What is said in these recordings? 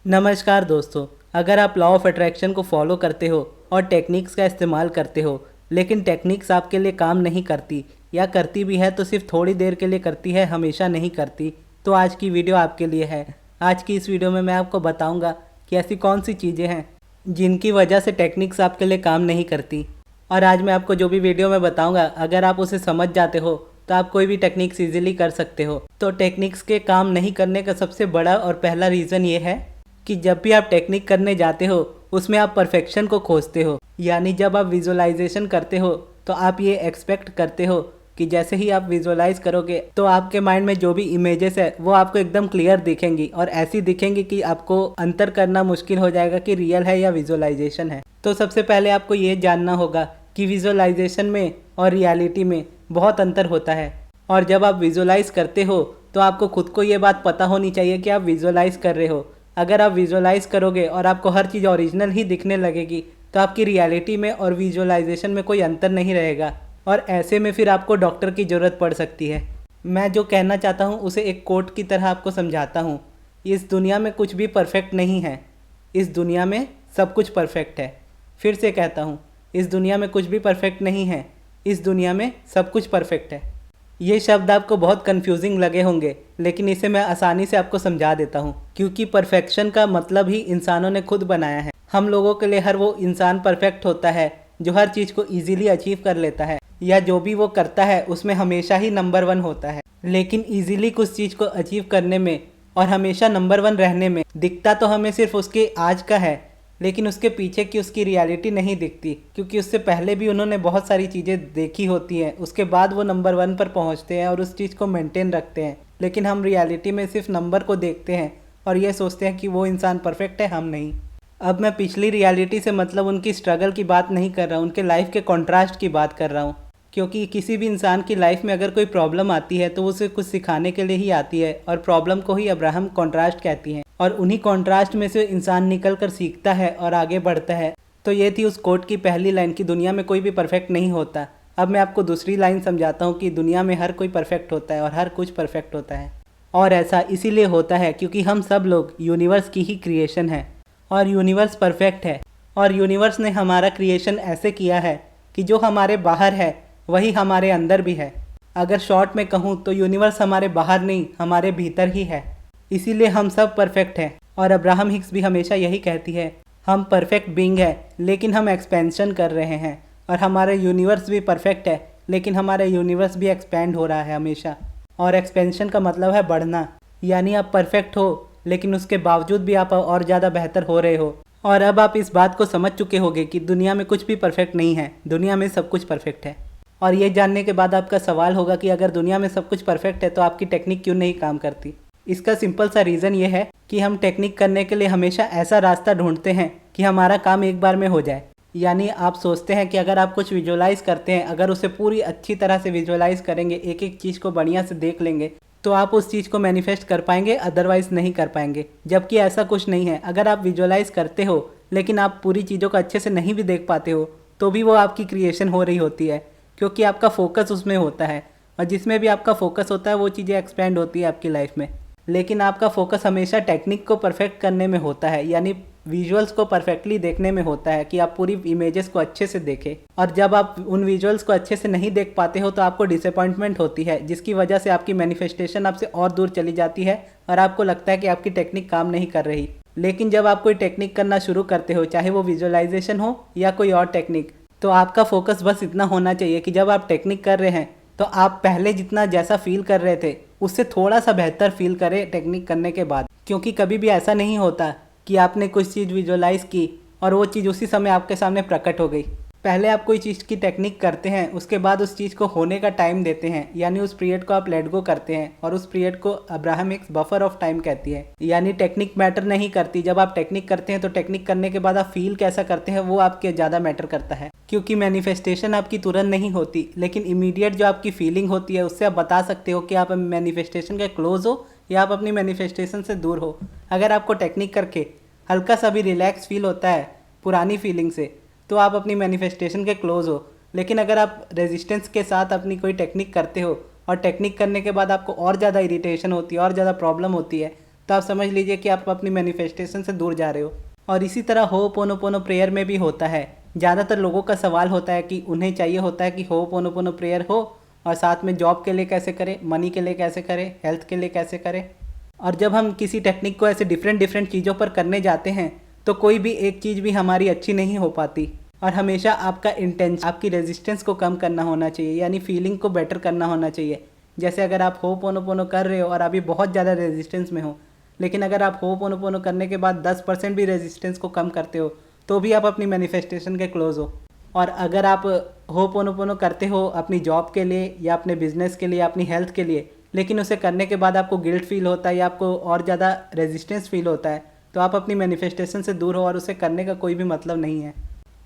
नमस्कार दोस्तों। अगर आप लॉ ऑफ अट्रैक्शन को फॉलो करते हो और टेक्निक्स का इस्तेमाल करते हो, लेकिन टेक्निक्स आपके लिए काम नहीं करती या करती भी है तो सिर्फ थोड़ी देर के लिए करती है, हमेशा नहीं करती, तो आज की वीडियो आपके लिए है। आज की इस वीडियो में मैं आपको बताऊंगा कि ऐसी कौन सी चीज़ें हैं जिनकी वजह से टेक्निक्स आपके लिए काम नहीं करती। और आज मैं आपको जो भी वीडियो में बताऊंगा, अगर आप उसे समझ जाते हो तो आप कोई भी टेक्निक्स इजीली कर सकते हो। तो टेक्निक्स के काम नहीं करने का सबसे बड़ा और पहला रीज़न ये है कि जब भी आप टेक्निक करने जाते हो उसमें आप परफेक्शन को खोजते हो। यानी जब आप विजुअलाइजेशन करते हो तो आप ये एक्सपेक्ट करते हो कि जैसे ही आप विजुअलाइज करोगे तो आपके माइंड में जो भी इमेजेस है वो आपको एकदम क्लियर दिखेंगी और ऐसी दिखेंगी कि आपको अंतर करना मुश्किल हो जाएगा कि रियल है या विजुअलाइजेशन है। तो सबसे पहले आपको ये जानना होगा कि विजुअलाइजेशन में और रियलिटी में बहुत अंतर होता है। और जब आप विजुअलाइज करते हो तो आपको खुद को ये बात पता होनी चाहिए कि आप विजुअलाइज कर रहे हो। अगर आप विजुअलाइज करोगे और आपको हर चीज़ ओरिजिनल ही दिखने लगेगी तो आपकी रियलिटी में और विजुअलाइजेशन में कोई अंतर नहीं रहेगा और ऐसे में फिर आपको डॉक्टर की ज़रूरत पड़ सकती है। मैं जो कहना चाहता हूँ उसे एक कोट की तरह आपको समझाता हूँ। इस दुनिया में कुछ भी परफेक्ट नहीं है, इस दुनिया में सब कुछ परफेक्ट है। फिर से कहता हूँ, इस दुनिया में कुछ भी परफेक्ट नहीं है, इस दुनिया में सब कुछ परफेक्ट है। ये शब्द आपको बहुत कंफ्यूजिंग लगे होंगे, लेकिन इसे मैं आसानी से आपको समझा देता हूँ। क्योंकि परफेक्शन का मतलब ही इंसानों ने खुद बनाया है। हम लोगों के लिए हर वो इंसान परफेक्ट होता है जो हर चीज़ को इजीली अचीव कर लेता है या जो भी वो करता है उसमें हमेशा ही नंबर 1 होता है। लेकिन इजीली कुछ चीज़ को अचीव करने में और हमेशा नंबर 1 रहने में दिखता तो हमें सिर्फ उसके आज का है, लेकिन उसके पीछे की उसकी रियलिटी नहीं दिखती। क्योंकि उससे पहले भी उन्होंने बहुत सारी चीज़ें देखी होती हैं, उसके बाद वो नंबर 1 पर पहुंचते हैं और उस चीज़ को मेंटेन रखते हैं। लेकिन हम रियलिटी में सिर्फ नंबर को देखते हैं और ये सोचते हैं कि वो इंसान परफेक्ट है, हम नहीं। अब मैं पिछली रियलिटी से मतलब उनकी स्ट्रगल की बात नहीं कर रहा हूँ, उनके लाइफ के कॉन्ट्रास्ट की बात कर रहा हूँ। क्योंकि किसी भी इंसान की लाइफ में अगर कोई प्रॉब्लम आती है तो उसे कुछ सिखाने के लिए ही आती है और प्रॉब्लम को ही अब्राहम कॉन्ट्रास्ट कहती हैं और उन्हीं कॉन्ट्रास्ट में से इंसान निकल कर सीखता है और आगे बढ़ता है। तो ये थी उस कोट की पहली लाइन कि दुनिया में कोई भी परफेक्ट नहीं होता। अब मैं आपको दूसरी लाइन समझाता हूँ कि दुनिया में हर कोई परफेक्ट होता है और हर कुछ परफेक्ट होता है। और ऐसा इसीलिए होता है क्योंकि हम सब लोग यूनिवर्स की ही क्रिएशन है और यूनिवर्स परफेक्ट है। और यूनिवर्स ने हमारा क्रिएशन ऐसे किया है कि जो हमारे बाहर है वही हमारे अंदर भी है। अगर शॉर्ट में कहूँ तो यूनिवर्स हमारे बाहर नहीं, हमारे भीतर ही है। इसीलिए हम सब परफेक्ट हैं। और अब्राहम हिक्स भी हमेशा यही कहती है, हम परफेक्ट बीइंग है लेकिन हम एक्सपेंशन कर रहे हैं। और हमारा यूनिवर्स भी परफेक्ट है लेकिन हमारा यूनिवर्स भी एक्सपेंड हो रहा है हमेशा। और एक्सपेंशन का मतलब है बढ़ना। यानी आप परफेक्ट हो लेकिन उसके बावजूद भी आप और ज़्यादा बेहतर हो रहे हो। और अब आप इस बात को समझ चुके होंगे कि दुनिया में कुछ भी परफेक्ट नहीं है, दुनिया में सब कुछ परफेक्ट है। और ये जानने के बाद आपका सवाल होगा कि अगर दुनिया में सब कुछ परफेक्ट है तो आपकी टेक्निक क्यों नहीं काम करती। इसका सिंपल सा रीज़न ये है कि हम टेक्निक करने के लिए हमेशा ऐसा रास्ता ढूंढते हैं कि हमारा काम एक बार में हो जाए। यानी आप सोचते हैं कि अगर आप कुछ विजुअलाइज करते हैं, अगर उसे पूरी अच्छी तरह से विजुअलाइज करेंगे, एक एक चीज़ को बढ़िया से देख लेंगे तो आप उस चीज़ को मैनिफेस्ट कर पाएंगे, अदरवाइज नहीं कर पाएंगे। जबकि ऐसा कुछ नहीं है। अगर आप विजुअलाइज करते हो लेकिन आप पूरी चीज़ों को अच्छे से नहीं भी देख पाते हो तो भी वो आपकी क्रिएशन हो रही होती है, क्योंकि आपका फोकस उसमें होता है। और जिसमें भी आपका फोकस होता है वो चीज़ें एक्सपेंड होती है आपकी लाइफ में। लेकिन आपका फोकस हमेशा टेक्निक को परफेक्ट करने में होता है, यानी विजुअल्स को परफेक्टली देखने में होता है कि आप पूरी इमेजेस को अच्छे से देखें। और जब आप उन विजुअल्स को अच्छे से नहीं देख पाते हो तो आपको डिसअपॉइंटमेंट होती है, जिसकी वजह से आपकी मैनिफेस्टेशन आपसे और दूर चली जाती है और आपको लगता है कि आपकी टेक्निक काम नहीं कर रही। लेकिन जब आप कोई टेक्निक करना शुरू करते हो, चाहे वो विजुअलाइजेशन हो या कोई और टेक्निक, तो आपका फोकस बस इतना होना चाहिए कि जब आप टेक्निक कर रहे हैं तो आप पहले जितना जैसा फील कर रहे थे उससे थोड़ा सा बेहतर फील करें टेक्निक करने के बाद। क्योंकि कभी भी ऐसा नहीं होता कि आपने कुछ चीज़ विजुअलाइज की और वो चीज़ उसी समय आपके सामने प्रकट हो गई। पहले आप कोई चीज़ की टेक्निक करते हैं, उसके बाद उस चीज़ को होने का टाइम देते हैं, यानी उस पीरियड को आप लेट गो करते हैं। और उस पीरियड को Abraham Hicks buffer of time कहती है। यानी टेक्निक मैटर नहीं करती। जब आप टेक्निक करते हैं तो टेक्निक करने के बाद आप फील कैसा करते हैं वो आपके ज़्यादा मैटर करता है। क्योंकि मैनिफेस्टेशन आपकी तुरंत नहीं होती, लेकिन इमीडिएट जो आपकी फीलिंग होती है उससे आप बता सकते हो कि आप मैनिफेस्टेशन के क्लोज हो या आप अपनी मैनिफेस्टेशन से दूर हो। अगर आपको टेक्निक करके हल्का सा भी रिलैक्स फील होता है पुरानी फीलिंग से तो आप अपनी मैनिफेस्टेशन के क्लोज हो। लेकिन अगर आप रेजिस्टेंस के साथ अपनी कोई टेक्निक करते हो और टेक्निक करने के बाद आपको और ज़्यादा इरिटेशन होती है और ज़्यादा प्रॉब्लम होती है तो आप समझ लीजिए कि आप अपनी मैनिफेस्टेशन से दूर जा रहे हो। और इसी तरह होपोनोपोनो प्रेयर में भी होता है। ज़्यादातर लोगों का सवाल होता है कि उन्हें चाहिए होता है कि होपोनोपोनो प्रेयर हो और साथ में जॉब के लिए कैसे करें, मनी के लिए कैसे करें, हेल्थ के लिए कैसे करें। और जब हम किसी टेक्निक को ऐसे डिफरेंट डिफरेंट चीज़ों पर करने जाते हैं तो कोई भी एक चीज़ भी हमारी अच्छी नहीं हो पाती। और हमेशा आपका इंटेंशन, आपकी रेजिस्टेंस को कम करना होना चाहिए, यानी फीलिंग को बेटर करना होना चाहिए। जैसे अगर आप होपोनोपोनो कर रहे हो और अभी बहुत ज़्यादा रेजिस्टेंस में हो, लेकिन अगर आप होपोनोपोनो करने के बाद 10% भी रेजिस्टेंस को कम करते हो तो भी आप अपनी मैनिफेस्टेशन के क्लोज हो। और अगर आप होपोनोपोनो करते हो अपनी जॉब के लिए या अपने बिजनेस के लिए, अपनी हेल्थ के लिए, लेकिन उसे करने के बाद आपको गिल्ट फील होता है या आपको और ज़्यादा रेजिस्टेंस फील होता है, तो आप अपनी मैनिफेस्टेशन से दूर हो और उसे करने का कोई भी मतलब नहीं है।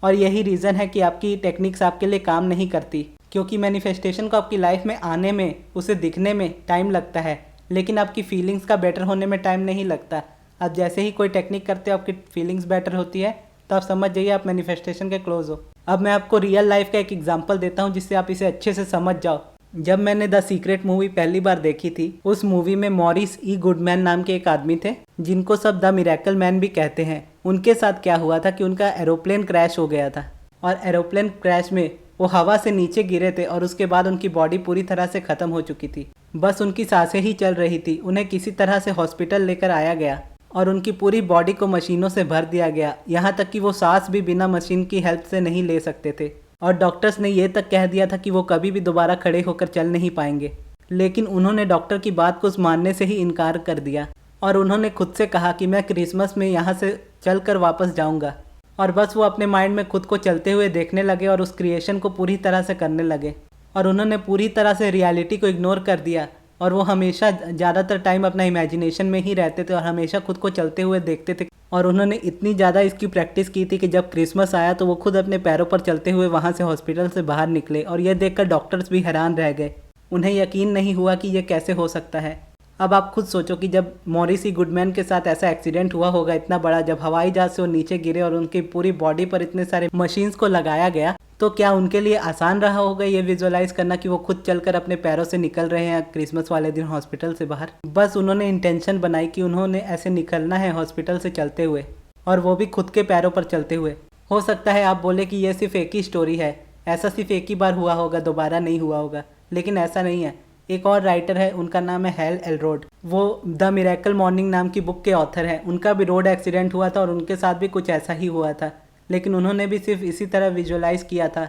और यही रीज़न है कि आपकी टेक्निक्स आपके लिए काम नहीं करती, क्योंकि मैनिफेस्टेशन को आपकी लाइफ में आने में, उसे दिखने में टाइम लगता है, लेकिन आपकी फीलिंग्स का बेटर होने में टाइम नहीं लगता। आप जैसे ही कोई टेक्निक करते हो आपकी फीलिंग्स बेटर होती है तो आप समझ जाइए आप मैनिफेस्टेशन के क्लोज हो। अब मैं आपको रियल लाइफ का एक एग्जांपल देता हूँ जिससे आप इसे अच्छे से समझ जाओ। जब मैंने द सीक्रेट मूवी पहली बार देखी थी, उस मूवी में मॉरिस ई गुडमैन नाम के एक आदमी थे जिनको सब द मिरेकल मैन भी कहते हैं। उनके साथ क्या हुआ था कि उनका एरोप्लेन क्रैश हो गया था और एरोप्लेन क्रैश में वो हवा से नीचे गिरे थे और उसके बाद उनकी बॉडी पूरी तरह से ख़त्म हो चुकी थी। बस उनकी सांसें ही चल रही थी। उन्हें किसी तरह से हॉस्पिटल लेकर आया गया और उनकी पूरी बॉडी को मशीनों से भर दिया गया, यहाँ तक कि वो सांस भी बिना मशीन की हेल्प से नहीं ले सकते थे। और डॉक्टर्स ने ये तक कह दिया था कि वो कभी भी दोबारा खड़े होकर चल नहीं पाएंगे, लेकिन उन्होंने डॉक्टर की बात को मानने से ही इनकार कर दिया और उन्होंने खुद से कहा कि मैं क्रिसमस में यहाँ से चल कर वापस जाऊँगा। और बस वो अपने माइंड में खुद को चलते हुए देखने लगे और उस क्रिएशन को पूरी तरह से करने लगे और उन्होंने पूरी तरह से रियलिटी को इग्नोर कर दिया और वो हमेशा ज़्यादातर टाइम अपना इमेजिनेशन में ही रहते थे और हमेशा खुद को चलते हुए देखते थे। और उन्होंने इतनी ज़्यादा इसकी प्रैक्टिस की थी कि जब क्रिसमस आया तो वो खुद अपने पैरों पर चलते हुए वहाँ से हॉस्पिटल से बाहर निकले और यह देखकर डॉक्टर्स भी हैरान रह गए। उन्हें यकीन नहीं हुआ कि ये कैसे हो सकता है। अब आप खुद सोचो कि जब मॉरिस ई गुडमैन के साथ ऐसा एक्सीडेंट हुआ होगा इतना बड़ा, जब हवाई जहाज से वो नीचे गिरे और उनकी पूरी बॉडी पर इतने सारे मशीन्स को लगाया गया, तो क्या उनके लिए आसान रहा होगा ये विजुअलाइज करना कि वो खुद चलकर अपने पैरों से निकल रहे हैं क्रिसमस वाले दिन हॉस्पिटल से बाहर। बस उन्होंने इंटेंशन बनाई कि उन्होंने ऐसे निकलना है हॉस्पिटल से चलते हुए, और वो भी खुद के पैरों पर चलते हुए। हो सकता है आप बोले कि ये सिर्फ एक ही स्टोरी है, ऐसा सिर्फ एक ही बार हुआ होगा, दोबारा नहीं हुआ होगा, लेकिन ऐसा नहीं है। एक और राइटर है, उनका नाम है हैल एलरोड, वो द मिरेकल मॉर्निंग नाम की बुक के ऑथर हैं। उनका भी रोड एक्सीडेंट हुआ था और उनके साथ भी कुछ ऐसा ही हुआ था, लेकिन उन्होंने भी सिर्फ इसी तरह विजुअलाइज किया था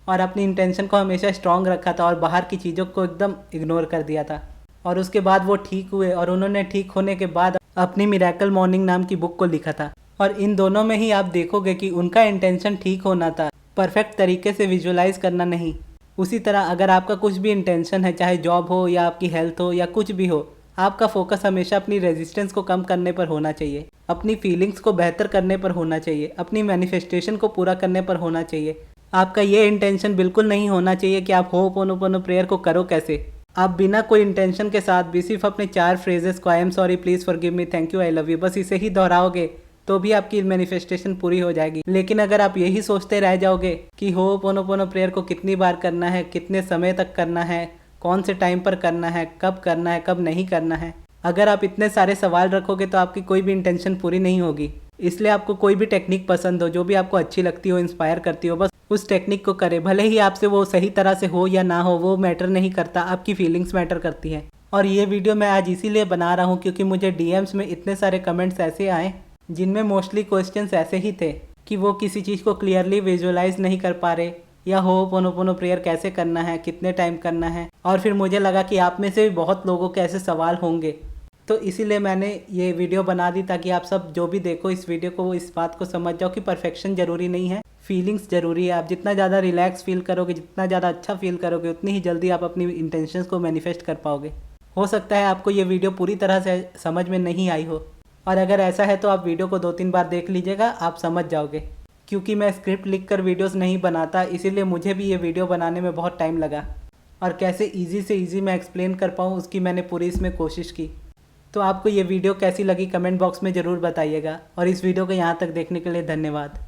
और अपनी इंटेंशन को हमेशा स्ट्रॉन्ग रखा था और बाहर की चीज़ों को एकदम इग्नोर कर दिया था। और उसके बाद वो ठीक हुए और उन्होंने ठीक होने के बाद अपनी मिरेकल मॉर्निंग नाम की बुक को लिखा था। और इन दोनों में ही आप देखोगे कि उनका इंटेंशन ठीक होना था, परफेक्ट तरीके से विजुअलाइज करना नहीं। उसी तरह अगर आपका कुछ भी इंटेंशन है, चाहे जॉब हो या आपकी हेल्थ हो या कुछ भी हो, आपका फोकस हमेशा अपनी रेजिस्टेंस को कम करने पर होना चाहिए, अपनी फीलिंग्स को बेहतर करने पर होना चाहिए, अपनी मैनिफेस्टेशन को पूरा करने पर होना चाहिए। आपका ये इंटेंशन बिल्कुल नहीं होना चाहिए कि आप होपोनोपोनो प्रेयर को करो कैसे। आप बिना कोई इंटेंशन के साथ भी सिर्फ अपने 4 फ्रेजेस को, I am sorry, please forgive me, thank you, I love you, बस इसे ही दोहराओगे तो भी आपकी मैनिफेस्टेशन पूरी हो जाएगी। लेकिन अगर आप यही सोचते रह जाओगे कि होपोनोपोनो प्रेयर को कितनी बार करना है, कितने समय तक करना है, कौन से टाइम पर करना है, कब नहीं करना है, अगर आप इतने सारे सवाल रखोगे तो आपकी कोई भी इंटेंशन पूरी नहीं होगी। इसलिए आपको कोई भी टेक्निक पसंद हो, जो भी आपको अच्छी लगती हो, इंस्पायर करती हो, बस उस टेक्निक को करें। भले ही आपसे वो सही तरह से हो या ना हो, वो मैटर नहीं करता, आपकी फीलिंग्स मैटर करती हैं। और ये वीडियो मैं आज इसीलिए बना रहा हूँ क्योंकि मुझे डीएम्स में इतने सारे कमेंट्स ऐसे आए जिनमें मोस्टली क्वेश्चंस ऐसे ही थे कि वो किसी चीज़ को क्लियरली विजुअलाइज नहीं कर पा रहे, या होपोनोपोनो प्रेयर कैसे करना है, कितने टाइम करना है। और फिर मुझे लगा कि आप में से भी बहुत लोगों के ऐसे सवाल होंगे, तो इसीलिए मैंने ये वीडियो बना दी ताकि आप सब जो भी देखो इस वीडियो को वो इस बात को समझ जाओ कि परफेक्शन ज़रूरी नहीं है, फीलिंग्स ज़रूरी है। आप जितना ज़्यादा रिलैक्स फील करोगे, जितना ज़्यादा अच्छा फील करोगे, उतनी ही जल्दी आप अपनी इंटेंशंस को मैनिफेस्ट कर पाओगे। हो सकता है आपको ये वीडियो पूरी तरह से समझ में नहीं आई हो, और अगर ऐसा है तो आप वीडियो को 2-3 बार देख लीजिएगा, आप समझ जाओगे। क्योंकि मैं स्क्रिप्ट लिखकर वीडियोस नहीं बनाता, इसीलिए मुझे भी ये वीडियो बनाने में बहुत टाइम लगा, और कैसे ईजी से ईजी मैं एक्सप्लेन कर पाऊँ उसकी मैंने पूरी इसमें कोशिश की। तो आपको ये वीडियो कैसी लगी कमेंट बॉक्स में ज़रूर बताइएगा, और इस वीडियो को यहाँ तक देखने के लिए धन्यवाद।